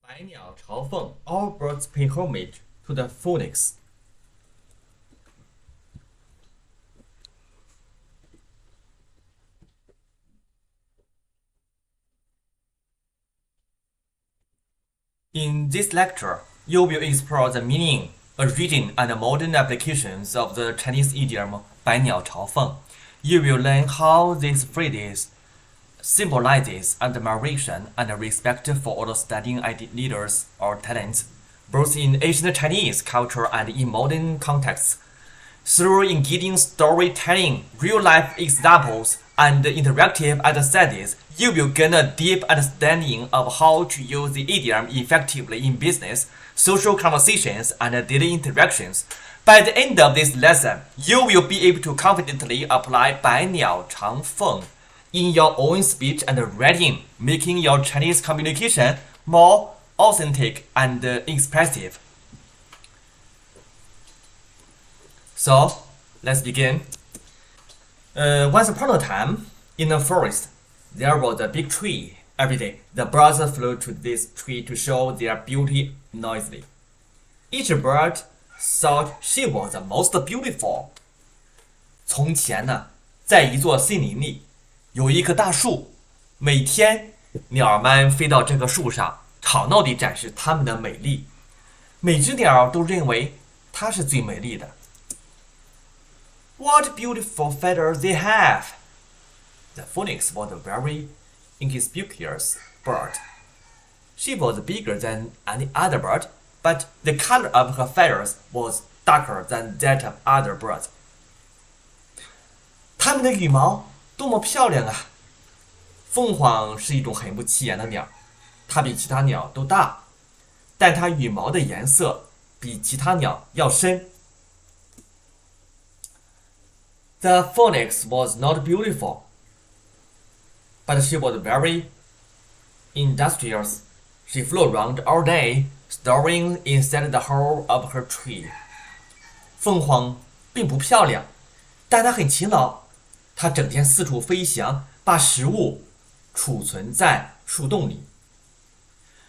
百鸟朝凤, all birds pay homage to the phoenix. In this lecture, you will explore the meaning, origin, and modern applications of the Chinese idiom 百鸟朝凤. You will learn how this phrase symbolizes admiration and respect for all studying leaders or talents, both in ancient Chinese culture and in modern contexts. Through engaging storytelling, real-life examples, and interactive exercises, you will gain a deep understanding of how to use the idiom effectively in business, social conversations, and daily interactions. By the end of this lesson, you will be able to confidently apply 百鸟朝凤 in your own speech and writing, making your Chinese communication more authentic and expressive. So, let's begin. Once upon a time, in a forest, there was a big tree. Every day, the birds flew to this tree to show their beauty noisily. Each bird thought she was the most beautiful. 从前呢，在一座森林里，有一棵大树，每天鸟儿们飞到这棵树上，吵闹地展示它们的美丽。每只鸟都认为它是最美丽的。What beautiful feathers they have! The phoenix was a very inconspicuous bird. She was bigger than any other bird, but the color of her feathers was darker than that of other birds. 它们的羽毛多么漂亮啊！凤凰是一种很不起眼的鸟，它比其他鸟都大，但它羽毛的颜色比其他鸟要深。The phoenix was not beautiful, but she was very industrious. She flew around all day, storing inside the hole of her tree. 凤凰并不漂亮，但它很勤劳。它整天四处飞翔，把食物储存在树洞里。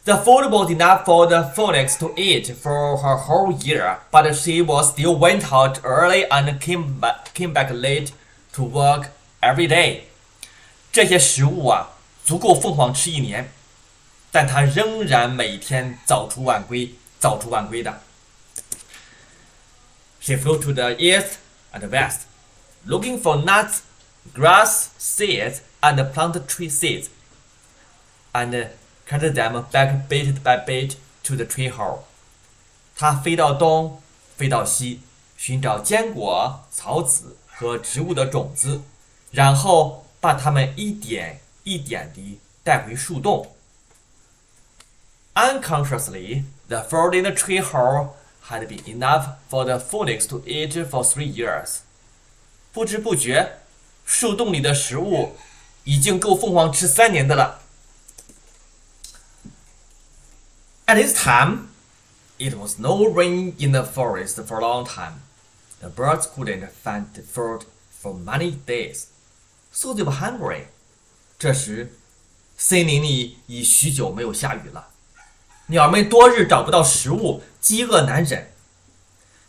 The food was enough for the phoenix to eat for her whole year, but she was still went out early and came back late to work every day. 这些食物啊，足够凤凰吃一年，但她仍然每天早出晚归的。She flew to the east and west, looking for nuts, grass seeds, and plant tree seeds, and carried them back bit by bit to the tree hole. 它飞到东，飞到西，寻找坚果、草籽和植物的种子，然后把它们一点一点地带回树洞。Unconsciously, the food in the tree hole had been enough for the phoenix to eat for 3 years. 不知不觉，树洞里的食物已经够凤凰吃3年的了。At this time, it was no rain in the forest for a long time. The birds couldn't find food for many days, so they were hungry. 这时，森林里已许久没有下雨了，鸟们多日找不到食物，饥饿难忍。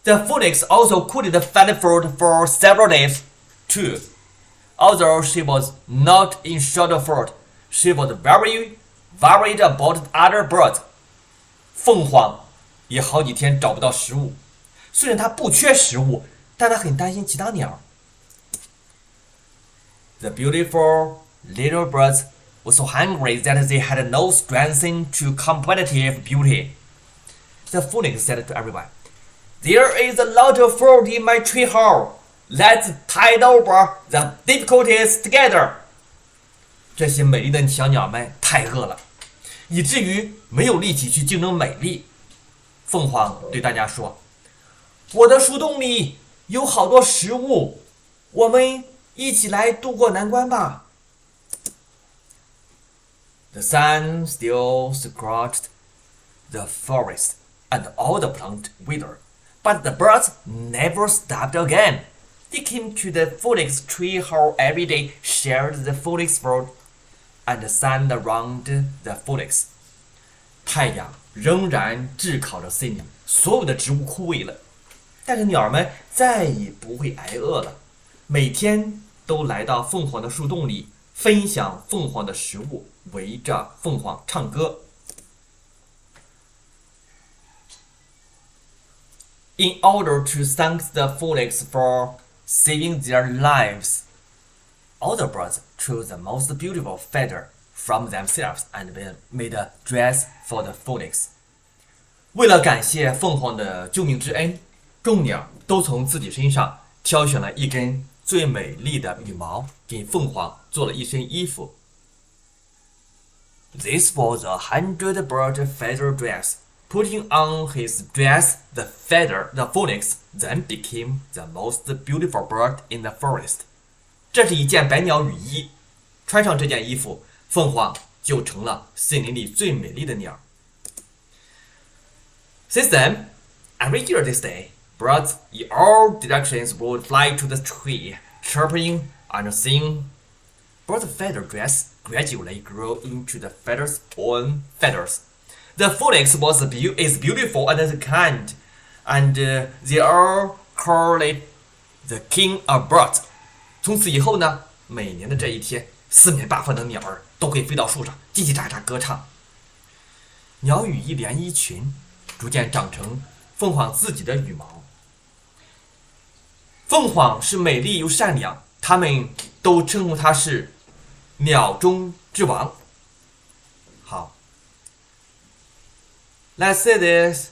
The phoenix also couldn't find food for several days, too. Although she was not in short of food, she was very worried about other birds. 凤凰也好几天找不到食物，虽然它不缺食物，但它很担心其他鸟。The beautiful little birds were so hungry that they had no strength to competitive beauty. The phoenix said to everyone, "There is a lot of food in my tree hole. Let's tide over the difficulties together." 这些美丽的小鸟们太饿了，以至于没有力气去竞争美丽。凤凰对大家说：“我的树洞里有好多食物，我们一起来渡过难关吧。” The sun still scorched the forest, and all the plants withered, but the birds never stopped again. They came to the phoenix tree hole every day, shared the phoenix food, and sang around the phoenix. 太阳仍然炙烤着森林，所有的植物枯萎了，但是鸟儿们再也不会挨饿了，每天都来到凤凰的树洞里，分享凤凰的食物，围着凤凰唱歌。In order to thank the phoenix for saving their lives, all the birds chose the most beautiful feather from themselves and made a dress for the phoenix. 为了感谢凤凰的救命之恩，众鸟都从自己身上挑选了一根最美丽的羽毛，给凤凰做了一身衣服。This was a 100-bird feather dress. Putting on his dress, the phoenix then became the most beautiful bird in the forest. 这是一件百鸟羽衣，穿上这件衣服，凤凰就成了森林里最美丽的鸟。Since then, every year this day, birds in all directions would fly to the tree, chirping and singing. But the feather dress gradually grew into the feathers on feathers. The phoenix is beautiful and kind, and they all call it the king of birds. 从此以后呢，每年的这一天，四面八方的鸟儿都会飞到树上，叽叽喳喳歌唱。鸟羽衣连衣裙逐渐长成凤凰自己的羽毛。凤凰是美丽又善良，它们都称呼它是鸟中之王。好。Let's say this.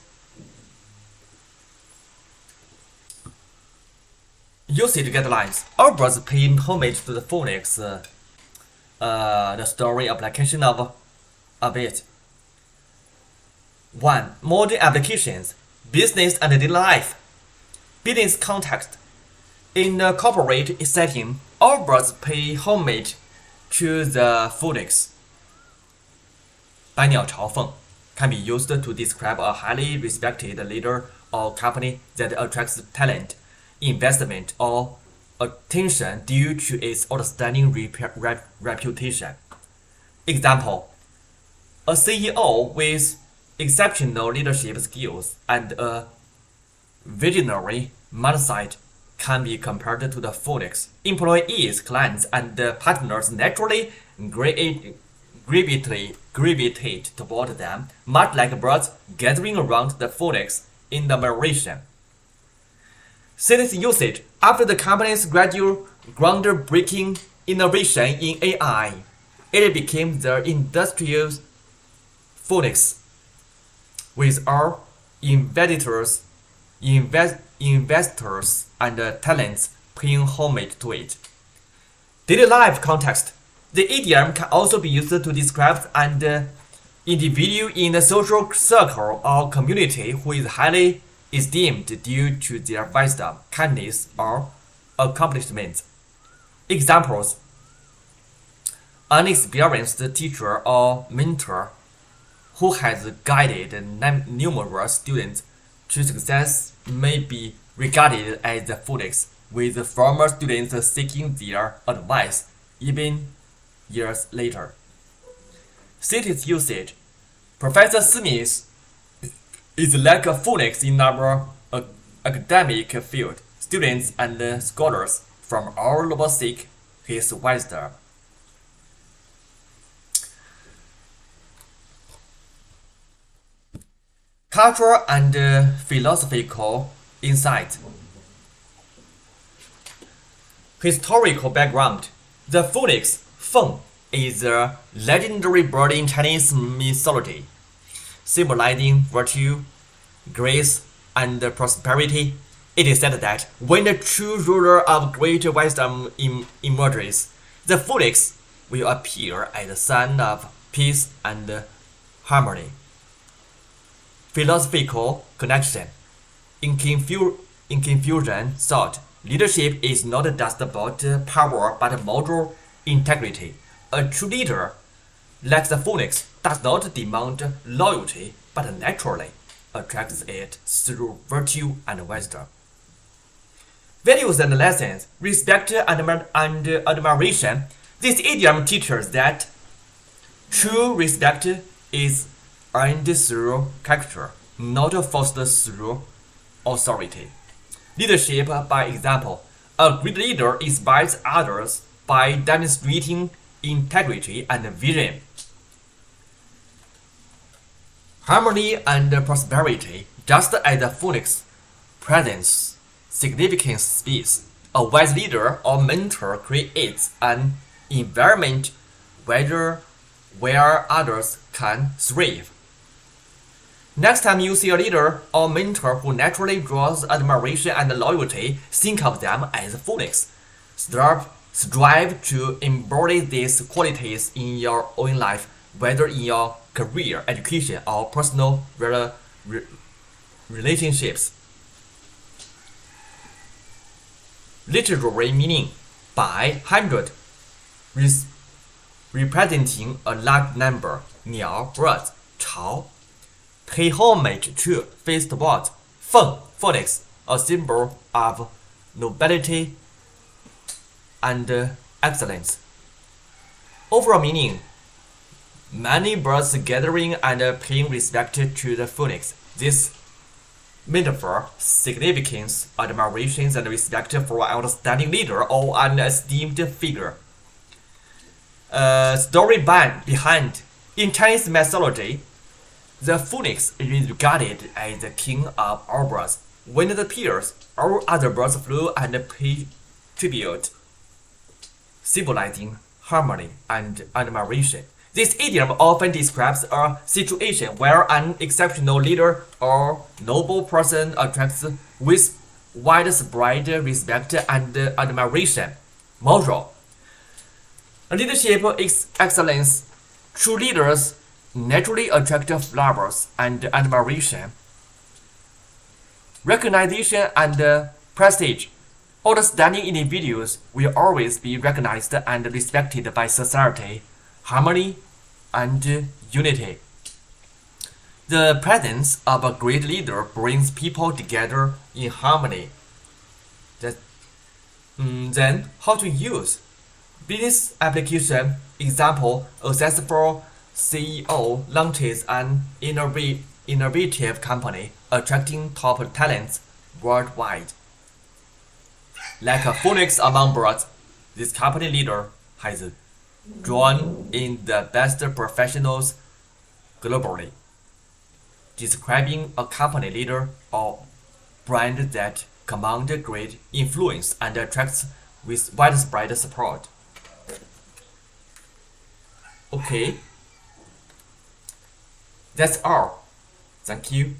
Usage guidelines. All birds pay homage to the phoenix. The story application of it. 1. Modern applications. Business and daily life. Business context. In a corporate setting, all birds pay homage to the phoenix. 百鸟朝凤 can be used to describe a highly respected leader or company that attracts talent, investment, or attention due to its outstanding reputation. Example: a CEO with exceptional leadership skills and a visionary mindset can be compared to the phoenix. Employees, clients, and partners naturally gravitate toward them, much like birds gathering around the phoenix in admiration. Since usage, after the company's gradual groundbreaking innovation in AI, it became the industrial phoenix, with all investors and talents paying homage to it. Daily life context. The idiom can also be used to describe an individual in a social circle or community who is highly esteemed due to their wisdom, kindness, or accomplishments. Examples: an experienced teacher or mentor who has guided numerous students to success may be regarded as the phoenix, with former students seeking their advice even years later. Cities usage. Professor Smith is like a phoenix in our academic field. Students and scholars from all over seek his wisdom. Cultural and philosophical insight. Historical background. The phoenix, Feng, is a legendary bird in Chinese mythology, symbolizing virtue, grace, and prosperity. It is said that when the true ruler of great wisdom emerges, the phoenix will appear as the son of peace and harmony. Philosophical connection. In Confucian thought, leadership is not just about power but moral integrity. A true leader, like the phoenix, does not demand loyalty but naturally attracts it through virtue and wisdom. Values and lessons. Respect and admiration. This idiom teaches that true respect is earned through character, not forced through authority. Leadership by example. A great leader inspires others by demonstrating integrity and vision. Harmony and prosperity. Just as the phoenix presents significant space, a wise leader or mentor creates an environment where others can thrive. Next time you see a leader or mentor who naturally draws admiration and loyalty, think of them as phoenix. Strive to embody these qualities in your own life, whether in your career, education, or personal relationships. Literary meaning. 100 representing a large number. 鸟 birds. 朝 pay homage to, face towards. 凤 phoenix, a symbol of nobility and excellence. Overall meaning. Many birds gathering and paying respect to the phoenix. This metaphor signifies admiration and respect for an outstanding leader or an esteemed figure. Story behind. In Chinese mythology, the phoenix is regarded as the king of all birds. When it appears, all other birds flew and pay tribute, symbolizing harmony and admiration. This idiom often describes a situation where an exceptional leader or noble person attracts with widespread respect and admiration. Moral. Leadership excellence. True leaders naturally attract flowers and admiration, recognition and prestige. Outstanding individuals will always be recognized and respected by society. Harmony and unity. The presence of a great leader brings people together in harmony. Then, how to use? Business application. Example, a successful CEO launches an innovative company, attracting top talents worldwide. Like a phoenix among birds, this company leader has drawn in the best professionals globally. Describing a company leader or brand that commands great influence and attracts with widespread support. Okay, that's all. Thank you.